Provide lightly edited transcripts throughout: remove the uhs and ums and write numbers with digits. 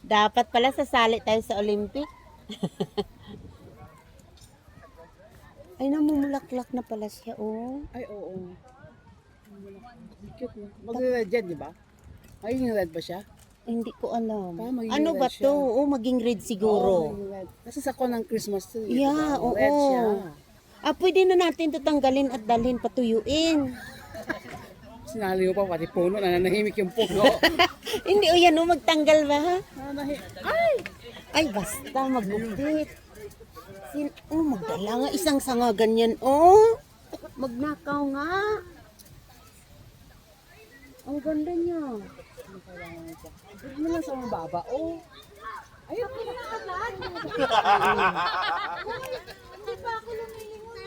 Dapat pala sasali tayo sa Olympic. Ay, namumulaklak na pala siya, oh. Ay, oo. Cute no? Magre-red yan, di ba? Magiging red ba siya? Hindi ko alam. Maging Ano red ba siya. to? Oh, maging red siguro. Magiging red. Kasi sa ng Christmas tree, Yeah, diba? Red oo. siya. Ah, pwede na natin ito tanggalin at dalhin patuyuin. Sinali mo pa, pati puno, nananahimik yung puno. Hindi, o yan, oh, magtanggal ba, ha? Ay! Ay, basta, magupit. Oh, magdala nga, isang sanga ganyan, oh. Magnakaw nga. Ang ganda niya. Huwag mo lang sa mga baba, oh. Ayun, pinakalan. Hindi pa ako lumilingon.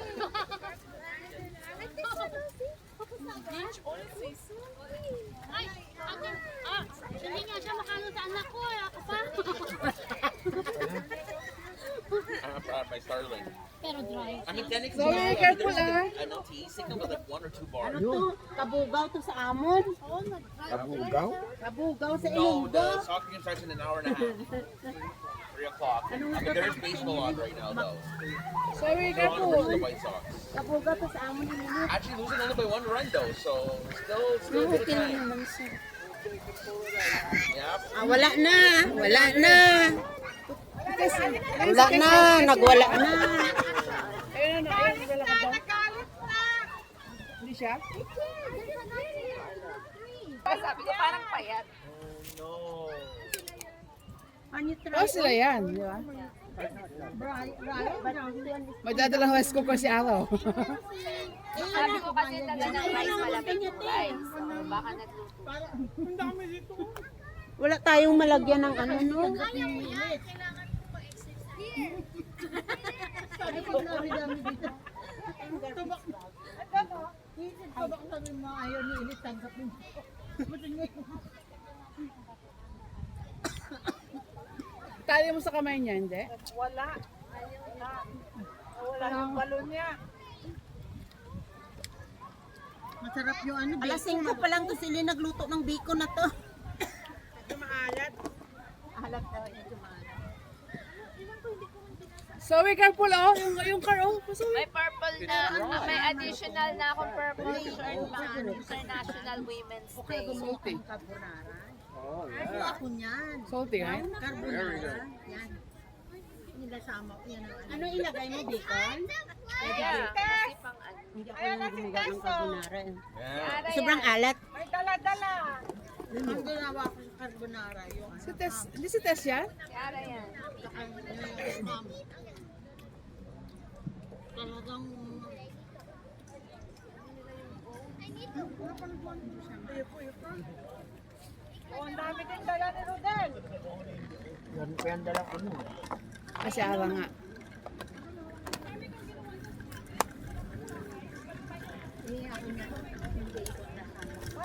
Ay, ako, hindi nga siya makano sa anak ko, ako pa. By Starling. Pero dry. I mean, technically, Sorry, careful, there's an LTE signal with like 1 or 2 bars. Ano to? Kabugaw to sa amon? Kabugaw? Kabugaw sa No, Ilonggo? the soccer game starts in an hour and a half. 3 o'clock. I mean, there's baseball on right now, though. Sorry, They're on careful. versus the White Sox. Kabugaw to sa amon ni Lili. Actually losing only by 1 run, though, so still a bit of Okay lang time. naman siya. Yeah. Ah, wala na. Wala na. Wala na. Nagwala na. Ayun, ayun, wala ka ba? Hindi siya? Sabi ko parang payat. Oh, sila yan, di ba? May dadalang rice cooker si Araw. Sabi ko kasi dala ng rice, malapit yung rice. So, baka nagluto. Wala tayong malagyan ng ano, no? Tali mo sa kamay niya, hindi? Wala. Wala ng balon niya. Masarap yung ano. Alas 5 pa lang to sila nagluto ng bacon na to. Alam daw, medyo maalat. So, be careful, oh. Yung car, oh. May purple na, may additional na akong purple shirt pang International Women's Day. Salty. Oh, Ako yeah. ako niyan. Salty, right? Carbonara. Yan. Nilasama ko yan. Ano ilagay mo, bacon? Yeah, kasi pang ano. Hindi ako yung gumawa ng carbonara. Eh. Yeah. Sobrang alat. May dala-dala. Ang ginawa ko sa carbonara yung Si Tess, hindi si Tess yan? Yara yan. talagang Oh, ang dami din dala ni Rodel. Yan pa yan dalang ano. Kasi Araw nga.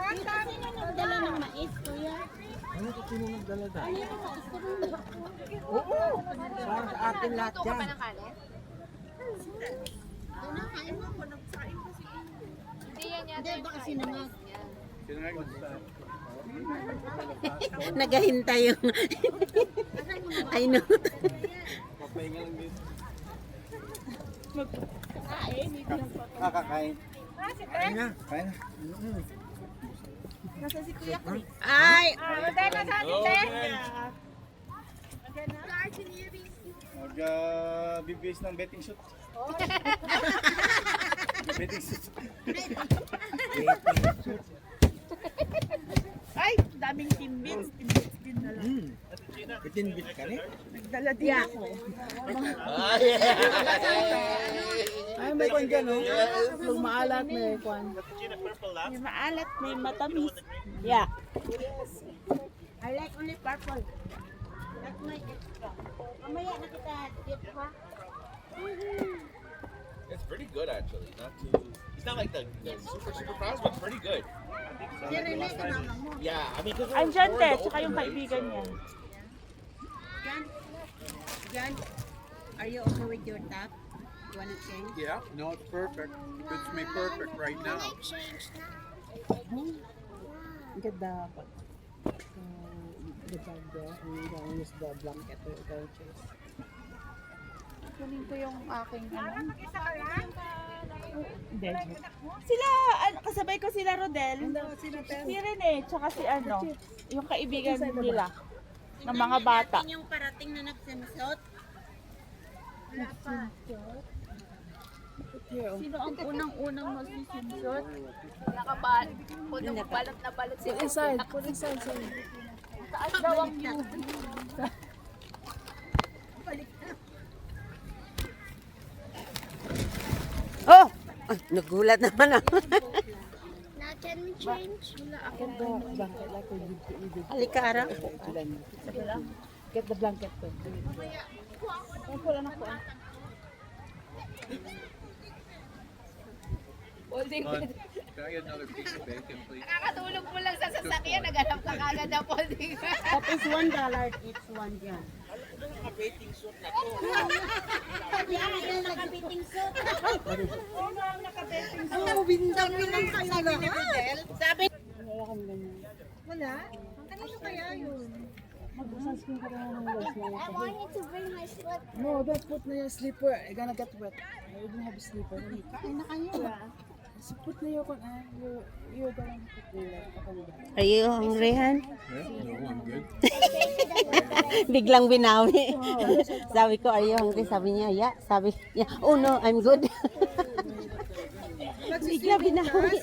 Ang dami na dala ng mais, kuya. Ano ito sino nagdala na? Ano yung mais ko rin? Oo! Parang sa atin lahat Luto ka yan. pa ng kanin? Hindi yan yata Hindi, yung baka kain. sinangag. Yan. Naghahintay yung... I know. Kakakain. Kain na. Kain na. Ay! Rodel, nasa atin, te? Mag-bibis ng betting shoot. Betting shoot. Ay, daming timbits. Timbits din na lang. Bitin bit ka rin? Nagdala din ako. Ay, may kwan dyan, oh. Pag maalat, may kwan. May maalat, may matamis. Yeah. I like only purple. That's my extra. Mamaya na kita dip ha. It's pretty good, actually. Not too. It's not like the super fast, but it's pretty good. Si Rene, kasama mo. Yeah, I mean, because Andyan, te, tsaka yung kaibigan niya. Jan, Jan, are you okay with your top? You wanna change? Yeah, no, it's perfect. It's me perfect right now. Ang ganda. The bag there, and you don't use the blanket or the chase. Kunin ko yung aking ano. Hindi. Sila, kasabay ko sila Rodel. Si Rene, tsaka si ano, yung kaibigan nila. Ng mga bata. Yung parating na nagsimusot. Sino ang unang-unang magsisimsot? Nakabal. Punong balot na balot sila. Put inside, sorry. Taas daw ang view. Oh! Ay, nagulat naman ako. Now can we change? Get the blanket like we did. Alikara. Get the blanket too. Holding Can I get another piece of bacon, please? Nakakatulog mo lang sa sasakyan, naghanap ka kagad ng holding. That is $1 each one yan. Oh, bindang naman kayo lahat. Sabi, Mag-sunscreen ka na ng guys. I wanted to bring my slip. No, don't put na your slipper. You're gonna get wet. You don't have a slipper. kain na kayo. So put na your you're the one who put the Are you hungry, Han? Yeah, no, I'm good. Biglang binawi. Sabi ko, are you hungry? Sabi niya, yeah. Sabi niya, oh no, I'm good. Bigla binawi.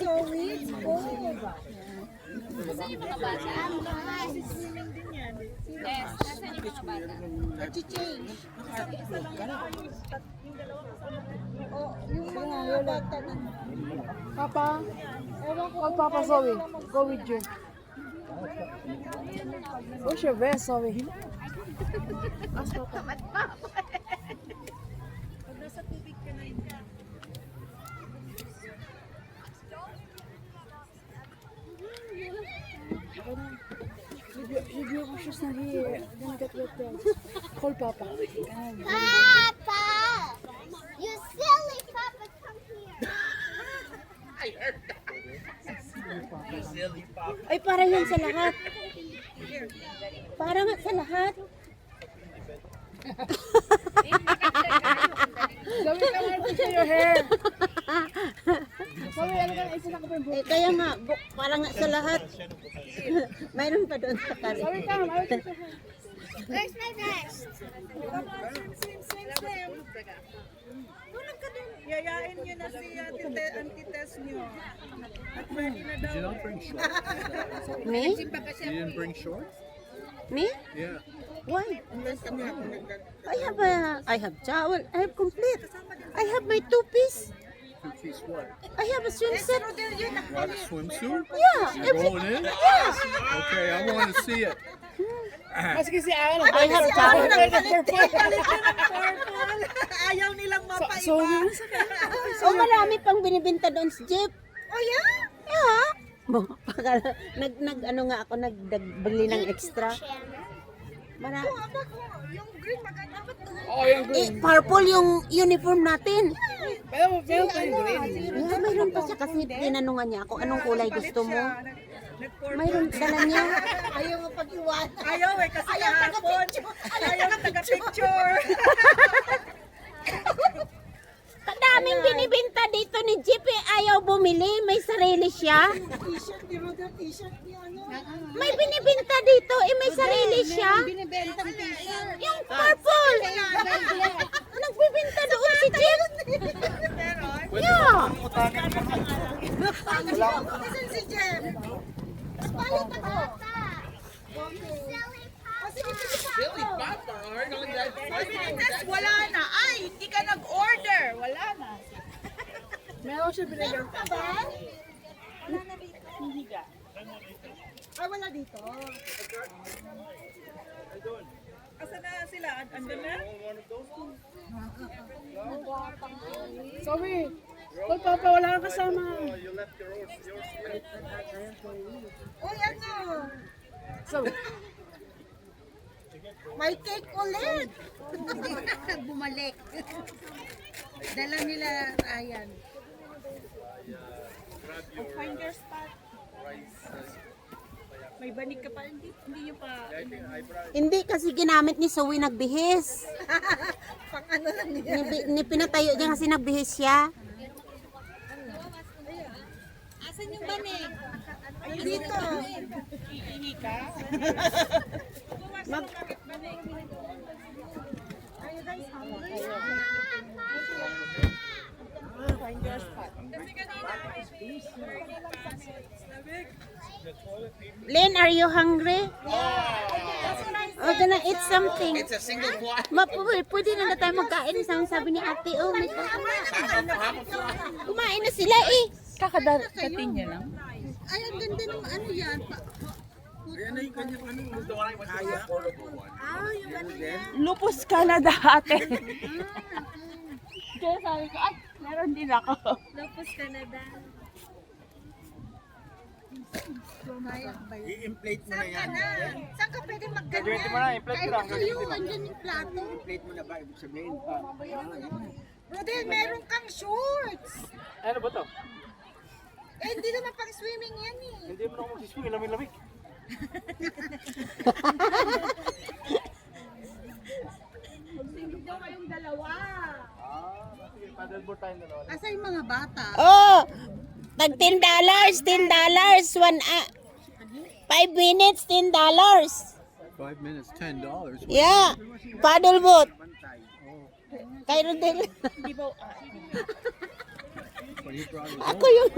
Yes, nasan yung mga bata? Papa, call Papa Zoe. Go with you. Where's your vest, Zoe? Leave your shoes na here. I'm gonna get wet there. Call Papa. Papa! You silly Papa, come here. Ay, para yan sa lahat. Para nga sa lahat. Zoe, come here to show your hair. Zoe, ano ka na isa na ko pa yung Eh, kaya nga, para nga sa lahat. Mayroon pa doon sa kari. Zoe, come. I will show your hair. Where's my vest? Yayain nyo na si antites nyo. Did you not bring shorts? Me? You didn't bring shorts? Me? Yeah. Why? I have towel. I have complete. I have my two-piece. Two-piece what? I have a swimsuit. You got a swimsuit? Yeah. You're going in? Yes. Okay, I want to see it. Maski si Ana. I have towel. Ayaw nilang mapaiba. So, Oh, marami pang binibenta doon sa jeep. Oh, yeah? Yeah. Ano nga ako, nagbili ng extra. Marami. Yung green maganda ba ito? oh, yung Eh, purple yung uniform natin. Pero pa yung green. Yeah, mayroon pa siya kasi tinanungan niya ako, anong kulay gusto mo? Mayroon, dala niya. Ayaw mo pag-iwan. Ayaw eh, kasi kahapon. Ayaw taga-picture. Kadaming binibenta dito ni Jeep eh, ayaw bumili, may sarili siya. May binibenta dito eh, may sarili siya. Binibentang t-shirt. Yung purple. Nagbibenta doon si Jeep. Yeah. Nasaan si Jem? Palit ako. Silly Papa, aren't on that Antites, wala na. Ay, hindi ka nag-order. Wala na. Meron siya binigyan. Hindi ka. Ay, wala dito. Asa na sila? Andun na? Sorry. Call Papa, wala kang kasama. Uy, ano? Sorry. May cake ulit. Bumalik. Dala nila, ayan. Find your spot. May banig ka pa, hindi nyo pa. Hindi kasi ginamit ni Zoe nagbihis. Pang ano lang niya. Ni pinatayo niya kasi nagbihis siya. Asan yung banig? Ay, dito. Iihi ka? Mag Lynn, are you hungry? Oh, gonna eat something. It's a single quad. Pwede na tayo magkain. Sabi ni ate, oh, may kumain na sila eh. Kakadating niya lang. Ay, ang ganda ng ano yan. The one I went to was a portable one. Yung ano yan. Lupus Canada ate. Kaya sabi ko, ay, meron din ako. Lopus Canada. I-inflate mo na yan. Saan ka pwede magganyan? Graduate mo na, i-inflate ko lang. Kayo, andyan yung plato. I-inflate mo na ba? Ibig sabihin. Rodel, meron kang shorts. Ano ba to? Eh, hindi naman pang swimming yan eh. Hindi mo na ako magsiswing. Lamig-lamig. Daw kayong dalawa. Sige, paddleboard tayong dalawa. Asa yung mga bata? Oh, tag $10, $10. 5 minutes, $10. 5 minutes, $10. Yeah, paddle boat. Kay Rodel. What you brought Ako yung...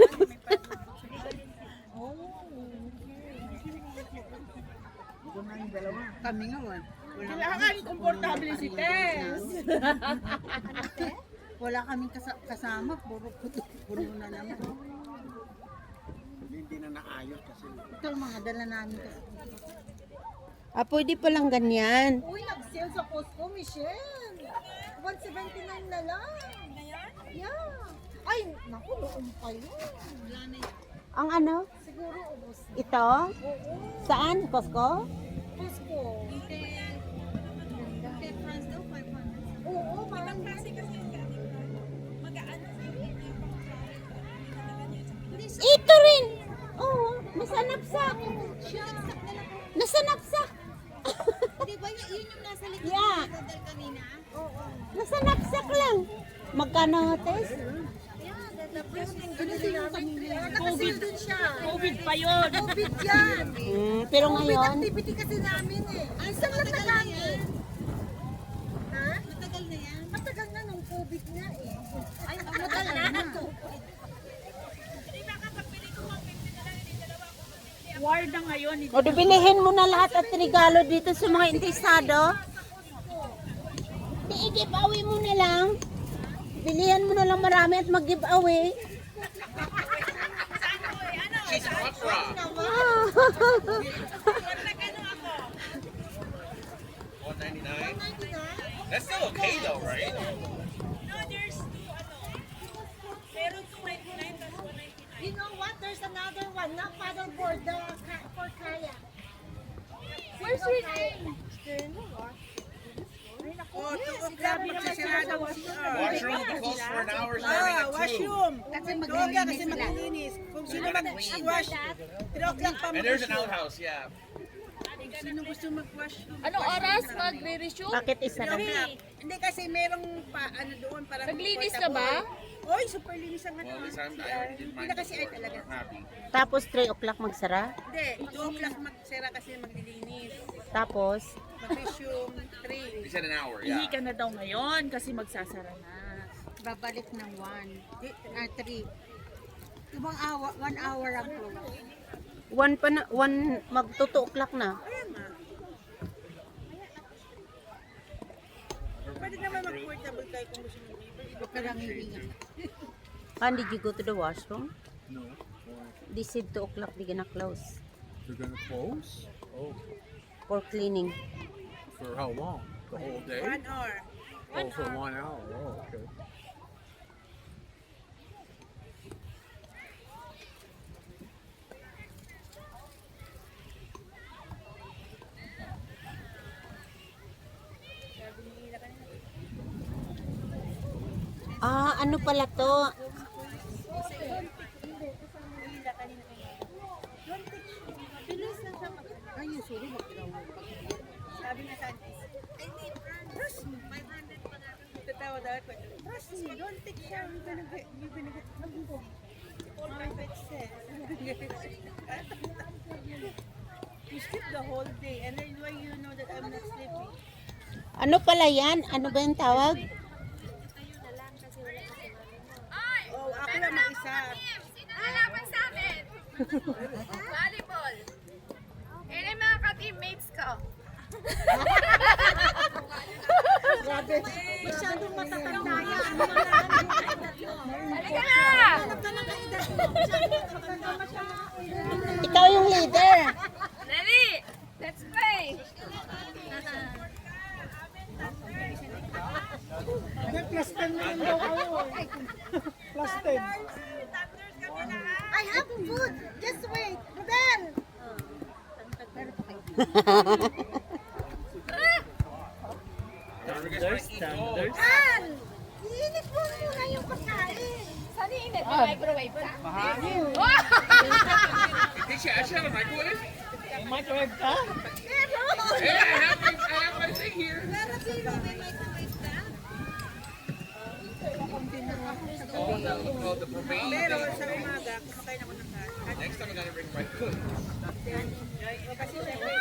Kami nga, wala. Kailangan komportable si Tess. Wala kaming kasama. Puro na naman. Hindi na naayos kasi. Ito ang mga dala namin kasi. Pwede palang ganyan. Uy, nag-sale sa Costco, Michelle. 179 na lang. Yeah. Ay, naku, noon pa yun. Wala na yun. Ang ano? Siguro ubos. Ito? Saan? Costco? Costco. Oo, parang kasi Ito rin! Oo, nasanapsak. Nasanapsak. Di ba yun yung nasa likod Yeah. ng Rodel kanina? Oo. Nasanapsak lang. Magkano, Tess? Ano din yung kanina? Nakasil din siya. COVID pa yun. COVID yan. Pero COVID ngayon, activity kasi namin eh. Ay, saan matagal yan? Ha? Matagal na yan? Matagal na nung COVID nga eh. Ay, matagal na. War na ngayon. o bilihin mo na lahat at regalo dito sa mga interesado. I-giveaway mo na lang. Bilihan mo na lang marami at mag-giveaway. She's opera. $199. That's still okay though, right? You know what? There's another one. Not paddleboard. For kayak. Where's your name? Washroom closed for an hour starting at 2. Kasi maglinis sila. Kung sino mag-wash, 3 o'clock pa and there's an outhouse, yeah. Anong oras magre-resume? Bakit isa lang? Hindi kasi merong ano doon parang Naglinis ka ba? Oy, super linis ang ano. Well, this time I already did mine. Hindi na kasi ay talaga. I'm happy. Tapos 3 o'clock magsara. Hindi, 2 o'clock magsara kasi maglilinis. Tapos, Mag-resume They 3. said an hour, Ihi yeah. ka na daw ngayon kasi magsasara na. Babalik ng 3. Ibang hour, 1 hour ang close. 1 pa na, 1 magto 2 o'clock na. Kaya nga. Pwede naman mag-portable kayo kung gusto nyo. Huwag ka lang hihinga. Did you go to the washroom? No. They said 2 o'clock they gonna close They're gonna close? Oh, for cleaning. for how long? The whole day? 1 hour. Oh, for 1 hour. Oh, okay. Ano pala to? Bilis na siya Sabi niya sa akin, trust me, 500 pa na. Tatawa daw ako, trust me, don't take siya. We're gonna get, you sleep the whole day, and then why you know that I'm not sleeping? Ano pala yan? Ano ba yung tawag? Oh, ako lang mag-isa. Sino lalaban sa amin? Volleyball. Yan yung mga ka-teammates ko. Masyadong matatanda yan. Halika na! Ikaw yung leader. Dali! Let's play! Plus 10 na daw kayo. Plus 10. I have food. Just wait. Rodel! Standard. An! Iinit mo muna yung pagkain. Saan iinit? Microwave ka? Did she actually have a microwave? Microwave ka? Yeah, I have my thing here. Oh, the propane. Pero sa umaga, kumakain ako ng kain. Next time I gotta bring my food. Kasi syempre,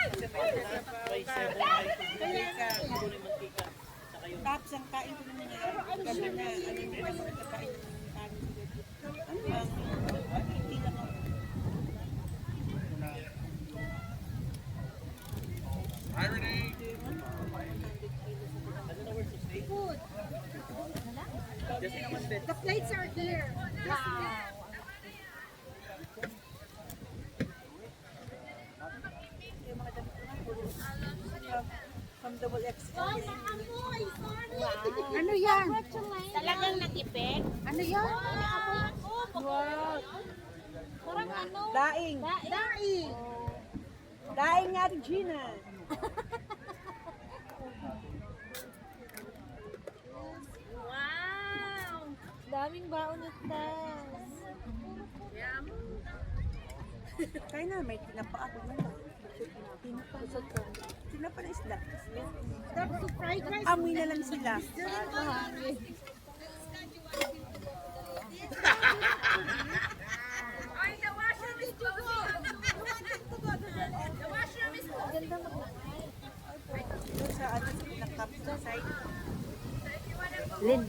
tapos ang kain ko naman niya, gabi na, hindi naman nagkakain ng kain. Hindi lang ako. Hi, Renee. The plates are here. From double XL. Ano yan? Talagang natipid. Ano yan? Wow. Parang ano? Daing. Daing. Daing nga rin, Gina. Wow. Daming baon at tas. Kaya na, may tinapa ako na lang. Tinapa na isda. Tapos fried rice. Amoy na lang sila. Ay, the washroom is closing! The washroom is closing! Doon sa ano, sa cup sa side. Lin,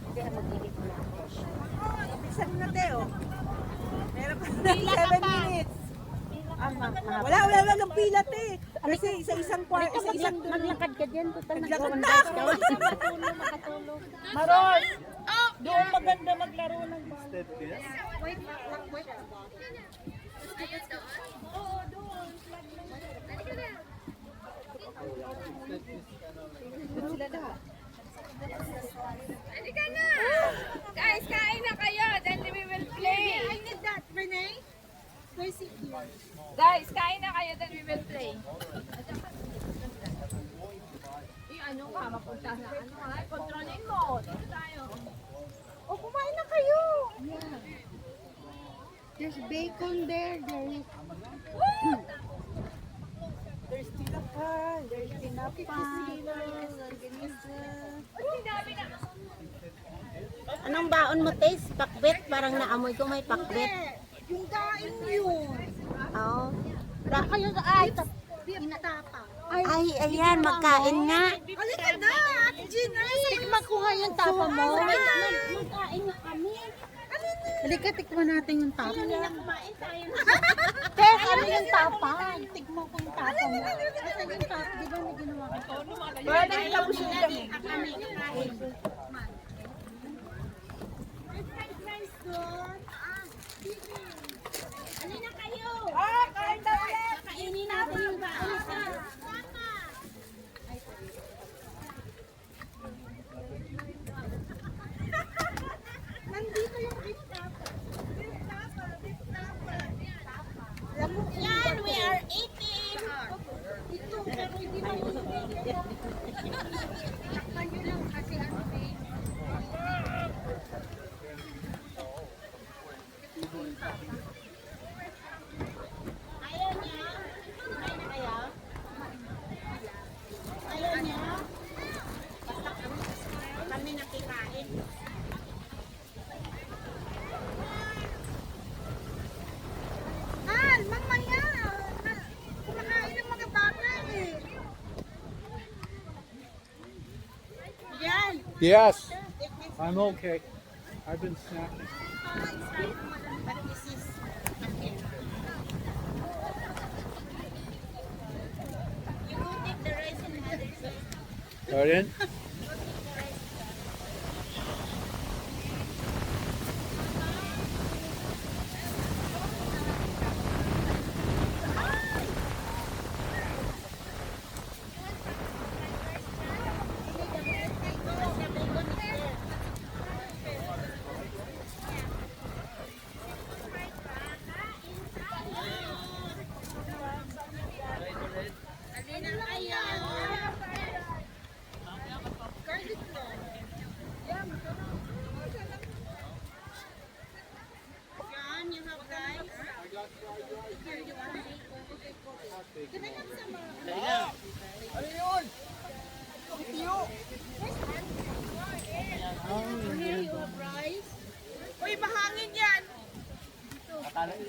hindi ako mag-init na. Ibisan na, Teo. Meron pa na 7 minutes. Wala ng pila, te. Kasi isa-isang kwarto, isa-isang Maglakad ka dyan. Total naglakad na nag-1 ako. makatulog. Maros! Doon maganda maglaro ng ball. Wait. Oo, doon. Halika na. Halika na! Guys, kain na kayo, then we will play. I need that, Renee. Where's it here? Guys, kain na kayo, then we will play. Ano ka, mapunta na. Ano ka, kontrolin mo. Dito tayo. Oh, kumain na kayo. There's bacon there. There's tinapa. There's tinapa. Anong baon mo, Tess? Pakbet? Parang naamoy ko may pakbet. Yung daing yun. Oo. Kayo sa ay. Tinapa. Ay, ayan, magkain nga. Halika na, Ate Gina. Tikman ko nga yung tapa mo. Magkain na kami. Halika, tikman natin yung tapa. Kumain tayo. Tess, ano yung tapa? Tikman ko yung tapa mo. Asan yung top? Di ba may ginawa ko? Wala na yung tapos yung dami. Kami. Ano na kayo? Kain na ulit. Kainin natin yung baon. Nandito yung beef tapa. Yan, we are eating. Ito, pero hindi man yung Takpan nyo lang kasi ano eh. Yes. I'm okay. I've been snacking. Pardon? Uy, mahangin yan! Alam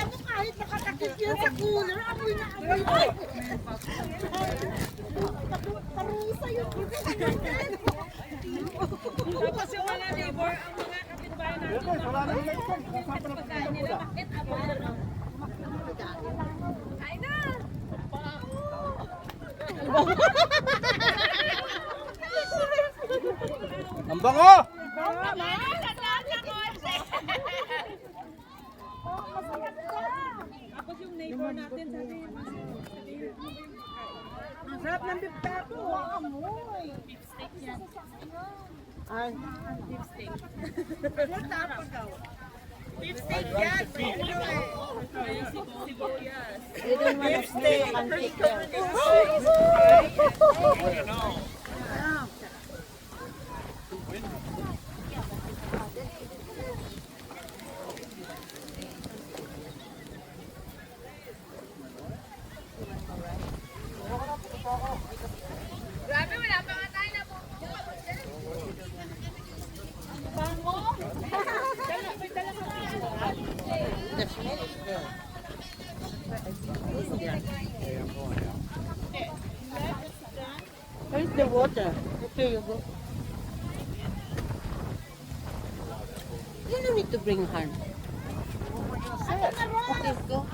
mo kahit nakatakit yun sa cooler, amoy na amoy. Parusa yung Tapos yung mga neighbor, ang mga kapitbahay natin. Ang bango! Tapos yung neighbor natin, sabi, ang sarap ng beef taco. Amoy. Beef steak yan. Ay, Beef steak. Beef taco daw. Beef steak yan. May sibuyas. you don't want to stay on picture. Grabe, wala pa nga tayo na pupunta. The smell is there. Where's the water? Here you go. You don't need to bring harm. Okay, go.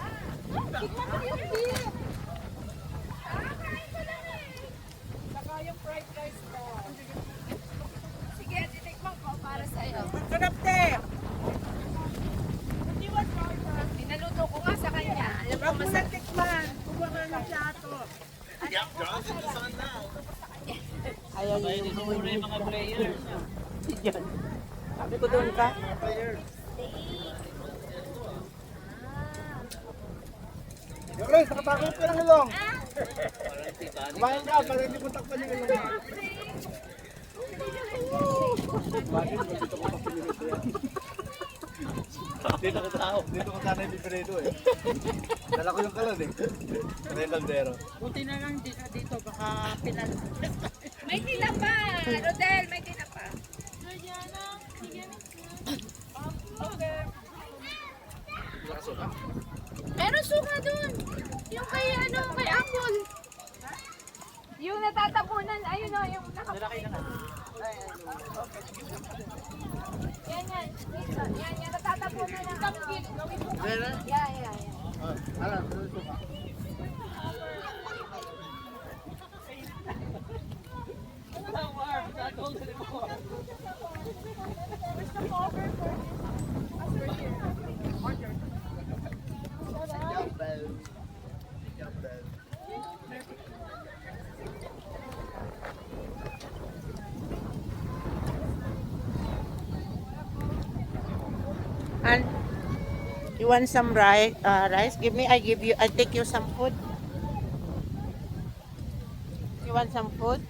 Sige, titikman ko para sa'yo. Sarap, te. Pinaluto ko nga sa kanya. Alam mo, Huwag mo na tikman. Kuha ka ng plato. Yep, John's in the sun now. Ayaw niyo yung mga players. Yan. Sabi ko doon ka. Guys, nakatakot ka ng ilong. Kumain ka, para hindi mo takpan yung ilong mo. Bakit? Dito ko pa pinirito yan. Dito ko sana yung pinirito eh. Dala ko yung kalan eh. Para yung kaldero. Buti na lang dito, baka pinal. may tinapa. Rodel, may tinapa. Meron suka dun. Yung kay kay Apple. Yung natatapunan, ayun o, yung nakapunan. Yan. Yan, natatapunan ng Yeah. And you want some rice? Give me. I give you. I take you some food. You want some food?